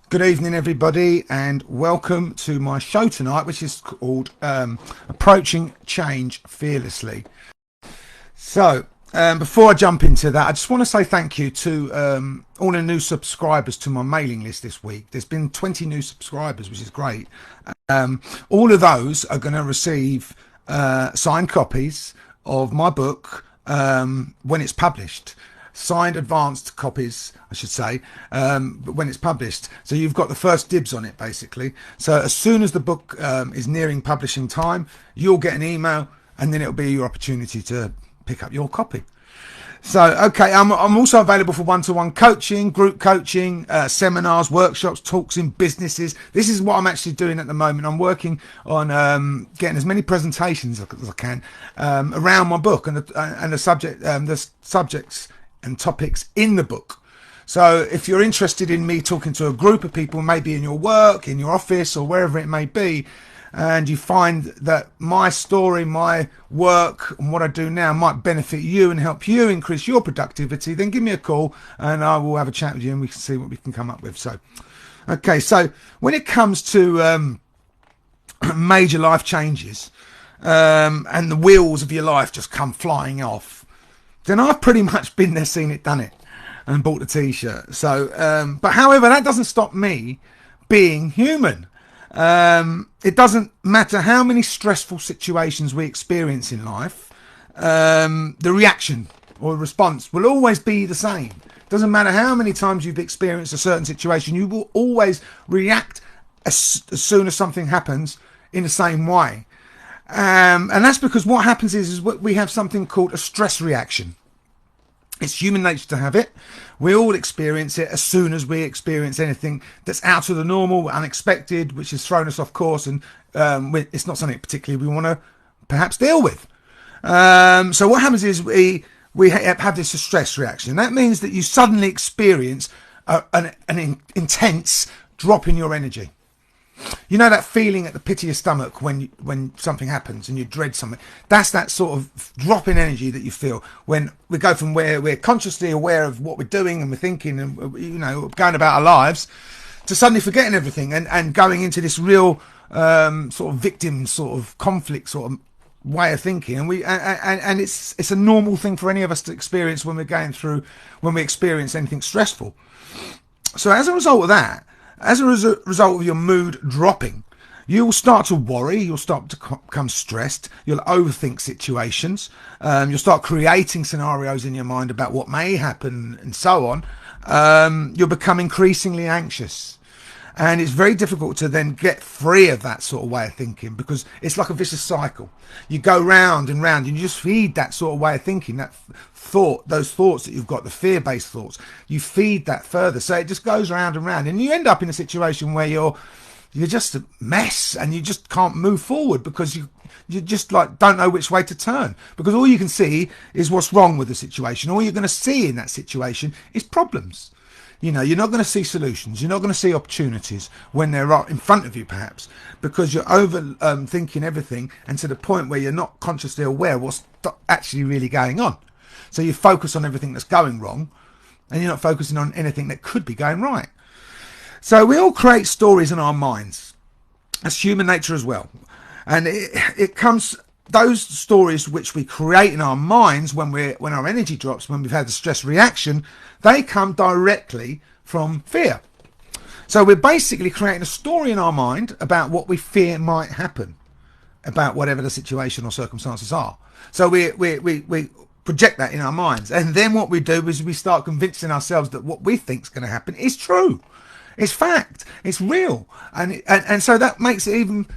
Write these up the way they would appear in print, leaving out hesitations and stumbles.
Good evening, everybody, and welcome to my show tonight, which is called Approaching Change Fearlessly. Before I jump into that, I just want to say thank you to all the new subscribers to my mailing list this week. There's been 20 new subscribers, which is great. All of those are going to receive signed copies of my book when it's published. Signed advanced copies, I should say, when it's published. So you've got the first dibs on it, basically. So as soon as the book is nearing publishing time, you'll get an email, and then it'll be your opportunity to pick up your copy. So, okay, I'm also available for one-to-one coaching, group coaching, seminars, workshops, talks in businesses. This is what I'm actually doing at the moment. I'm working on getting as many presentations as I can around my book and the subjects and topics in the book. So if you're interested in me talking to a group of people, maybe in your work, in your office, or wherever it may be, and you find that my story, my work, and what I do now might benefit you and help you increase your productivity, then give me a call and I will have a chat with you and we can see what we can come up with. So, okay, so when it comes to major life changes and the wheels of your life just come flying off, then I've pretty much been there, seen it, done it, and bought the t-shirt. So, but however, that doesn't stop me being human. It doesn't matter how many stressful situations we experience in life, the reaction or response will always be the same. Doesn't matter how many times you've experienced a certain situation, you will always react as soon as something happens in the same way. And that's because what happens is we have something called a stress reaction. It's human nature to have it. We all experience it as soon as we experience anything that's out of the normal, unexpected, which has thrown us off course, and it's not something particularly we want to perhaps deal with. So what happens is we have this stress reaction. That means that you suddenly experience an intense drop in your energy. You know that feeling at the pit of your stomach when something happens and you dread something? That's that sort of drop in energy that you feel when we go from where we're consciously aware of what we're doing and we're thinking and, going about our lives, to suddenly forgetting everything and going into this real sort of victim sort of conflict sort of way of thinking. And it's a normal thing for any of us to experience when we experience anything stressful. So as a result of that, as a result of your mood dropping, you'll start to worry, you'll start to become stressed, you'll overthink situations, you'll start creating scenarios in your mind about what may happen and so on. You'll become increasingly anxious. And it's very difficult to then get free of that sort of way of thinking, because it's like a vicious cycle. You go round and round and you just feed that sort of way of thinking, that thought, those thoughts that you've got, the fear-based thoughts. You feed that further. So it just goes round and round. And you end up in a situation where you're just a mess and you just can't move forward because you just like don't know which way to turn, because all you can see is what's wrong with the situation. All you're going to see in that situation is problems. You're not going to see solutions. You're not going to see opportunities when they're right in front of you, perhaps, because you're over thinking everything, and to the point where you're not consciously aware what's actually really going on. So you focus on everything that's going wrong, and you're not focusing on anything that could be going right. So we all create stories in our minds. That's human nature as well. And it comes, those stories which we create in our minds when our energy drops, when we've had the stress reaction, they come directly from fear. So we're basically creating a story in our mind about what we fear might happen, about whatever the situation or circumstances are. So we project that in our minds, and then what we do is we start convincing ourselves that what we think is going to happen is true, it's fact, it's real, and so that makes it even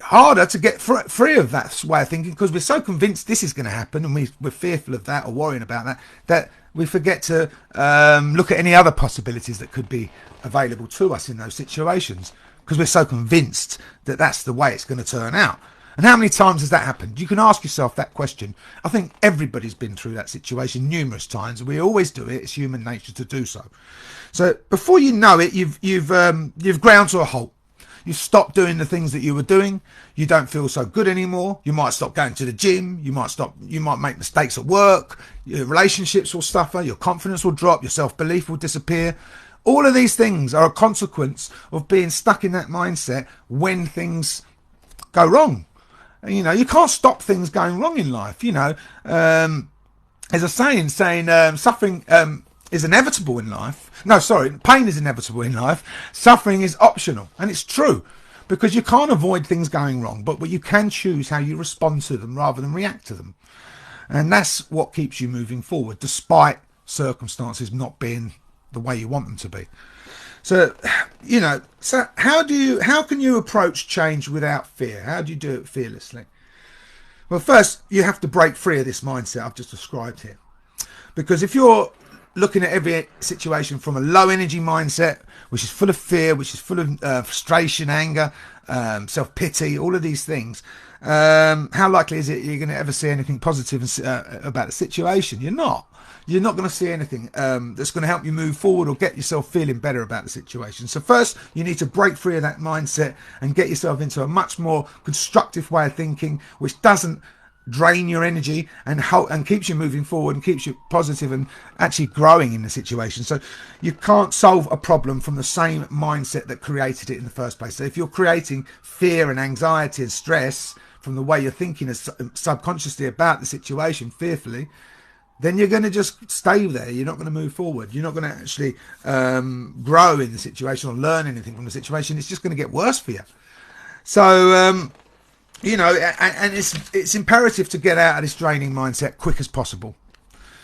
harder to get free of that way of thinking, because we're so convinced this is going to happen, and we're fearful of that or worrying about that we forget to look at any other possibilities that could be available to us in those situations, because we're so convinced that that's the way it's going to turn out. And how many times has that happened? You can ask yourself that question. I think everybody's been through that situation numerous times, and we always do it. It's human nature to do so. So before you know it, you've ground to a halt. You stop doing the things that you were doing. You don't feel so good anymore. You might stop going to the gym. You might make mistakes at work. Your relationships will suffer. Your confidence will drop. Your self-belief will disappear. All of these things are a consequence of being stuck in that mindset when things go wrong. You know, you can't stop things going wrong in life. You know, there's a saying suffering is inevitable in life. No, sorry, pain is inevitable in life. Suffering is optional, and it's true, because you can't avoid things going wrong, but you can choose how you respond to them rather than react to them. And that's what keeps you moving forward, despite circumstances not being the way you want them to be. So, you know, so how can you approach change without fear? How do you do it fearlessly? Well, first, you have to break free of this mindset I've just described here. Because if you're looking at every situation from a low energy mindset, which is full of fear, which is full of frustration, anger, self-pity, all of these things, how likely is it you're going to ever see anything positive about the situation? You're not. You're not going to see anything that's going to help you move forward or get yourself feeling better about the situation. So first, you need to break free of that mindset and get yourself into a much more constructive way of thinking, which doesn't drain your energy and keeps you moving forward and keeps you positive and actually growing in the situation. So you can't solve a problem from the same mindset that created it in the first place. So if you're creating fear and anxiety and stress from the way you're thinking subconsciously about the situation, fearfully, then you're going to just stay there. You're not going to move forward. You're not going to actually grow in the situation or learn anything from the situation. It's just going to get worse for you. So, you know, and it's imperative to get out of this draining mindset quick as possible.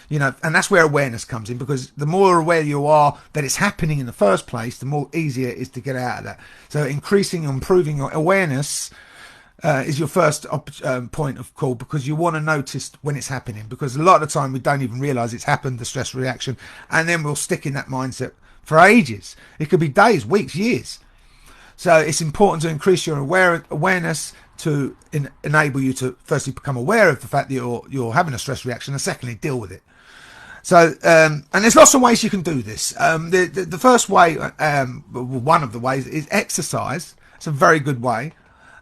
You know, and that's where awareness comes in, because the more aware you are that it's happening in the first place, the more easier it is to get out of that. So increasing and improving your awareness is your first point of call, because you want to notice when it's happening, because a lot of the time we don't even realize it's happened, the stress reaction, and then we'll stick in that mindset for ages. It could be days, weeks, years. So it's important to increase your awareness to enable you to firstly become aware of the fact that you're having a stress reaction, and secondly deal with it. So and there's lots of ways you can do this. The first way, one of the ways, is exercise. It's a very good way.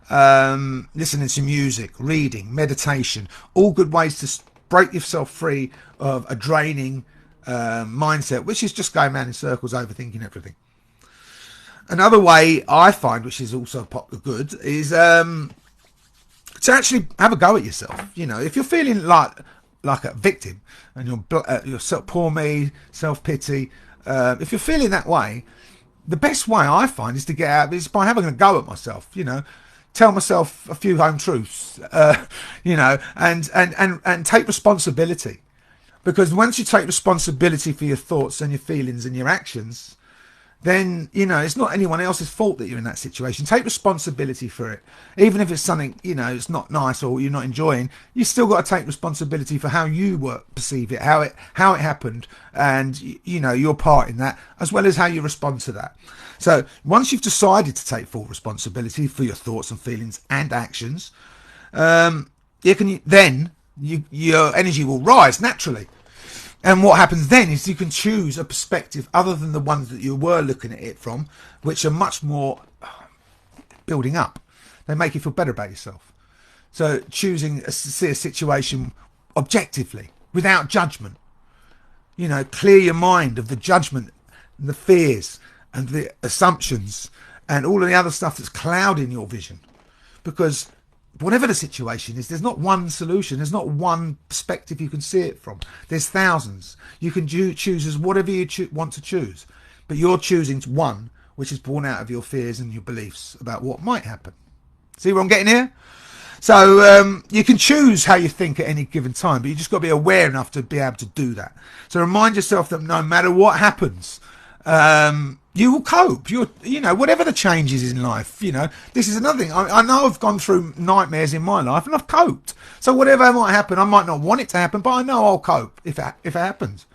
Listening to music, reading, meditation, all good ways to break yourself free of a draining mindset, which is just going around in circles, overthinking everything. Another way I find, which is also good, is to actually have a go at yourself. You know, if you're feeling like a victim and you're poor me, self-pity, if you're feeling that way, the best way I find is to get out is by having a go at myself. You know, tell myself a few home truths, you know, and take responsibility. Because once you take responsibility for your thoughts and your feelings and your actions, then, you know, it's not anyone else's fault that you're in that situation. Take responsibility for it. Even if it's something, you know, it's not nice or you're not enjoying, you still got to take responsibility for how you perceive it, how it happened, and, you know, your part in that, as well as how you respond to that. So once you've decided to take full responsibility for your thoughts and feelings and actions, your energy will rise naturally. And what happens then is you can choose a perspective other than the ones that you were looking at it from, which are much more building up. They make you feel better about yourself. So choosing to see a situation objectively, without judgment. You know, clear your mind of the judgment and the fears and the assumptions and all of the other stuff that's clouding your vision. Because whatever the situation is, there's not one solution. There's not one perspective you can see it from. There's thousands. You can choose as whatever you want to choose. But you're choosing one which is born out of your fears and your beliefs about what might happen. See where I'm getting here? So you can choose how you think at any given time, but you just got to be aware enough to be able to do that. So remind yourself that no matter what happens, you will cope. You know, whatever the changes in life, you know, this is another thing. I know I've gone through nightmares in my life and I've coped. So whatever might happen, I might not want it to happen, but I know I'll cope if it happens.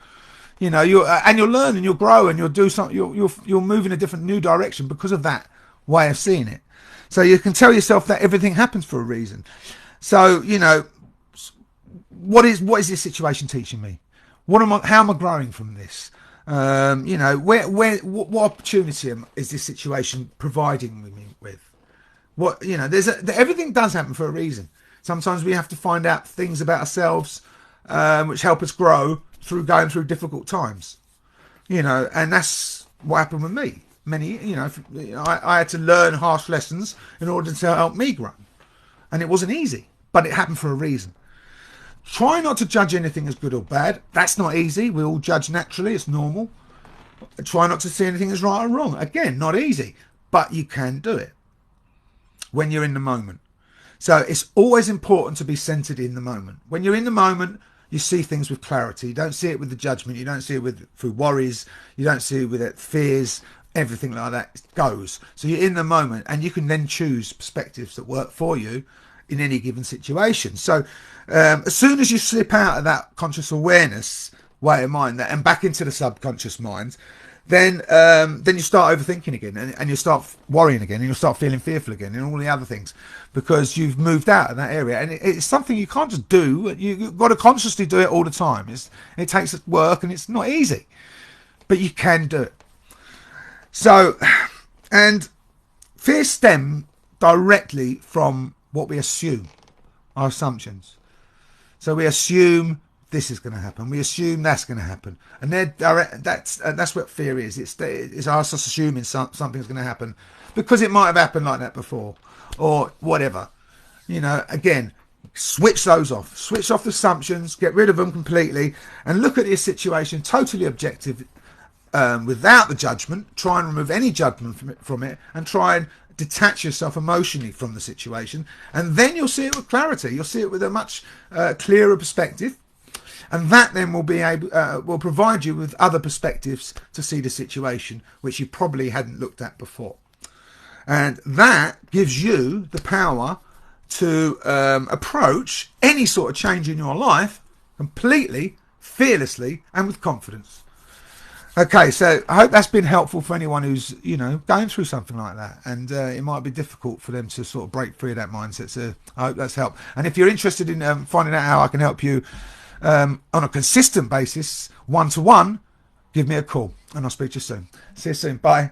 You know, you'll learn and you'll grow and you'll do something. You'll move in a different new direction because of that way of seeing it. So you can tell yourself that everything happens for a reason. So, you know, what is this situation teaching me? How am I growing from this? You know, what opportunity is this situation providing me with? What, you know, everything does happen for a reason. Sometimes we have to find out things about ourselves, which help us grow through going through difficult times. You know, and that's what happened with me. I had to learn harsh lessons in order to help me grow. And it wasn't easy, but it happened for a reason. Try not to judge anything as good or bad. That's not easy. We all judge naturally. It's normal. Try not to see anything as right or wrong. Again, not easy, but you can do it when you're in the moment. So it's always important to be centered in the moment. When you're in the moment, you see things with clarity. You don't see it with the judgment. You don't see it through worries. You don't see it with fears. Everything like that goes. So you're in the moment, and you can then choose perspectives that work for you in any given situation. So as soon as you slip out of that conscious awareness way of mind and back into the subconscious mind, then you start overthinking again, and you start worrying again, and you'll start feeling fearful again, and all the other things, because you've moved out of that area. And it's something you can't just do. You've got to consciously do it all the time. It takes work, and it's not easy, but you can do it. So, and fear stems directly from what we assume, our assumptions. So we assume this is going to happen. We assume that's going to happen, and that's what fear is. It's us assuming something's going to happen because it might have happened like that before, or whatever. Again, switch those off. Switch off the assumptions. Get rid of them completely, and look at this situation totally objective, without the judgment. Try and remove any judgment from it, and try and detach yourself emotionally from the situation, and then you'll see it with clarity. You'll see it with a much clearer perspective. And that then will provide you with other perspectives to see the situation, which you probably hadn't looked at before. And that gives you the power to approach any sort of change in your life completely, fearlessly, and with confidence. Okay, so I hope that's been helpful for anyone who's, going through something like that. And it might be difficult for them to sort of break free of that mindset. So I hope that's helped. And if you're interested in finding out how I can help you on a consistent basis, one-to-one, give me a call, and I'll speak to you soon. See you soon. Bye.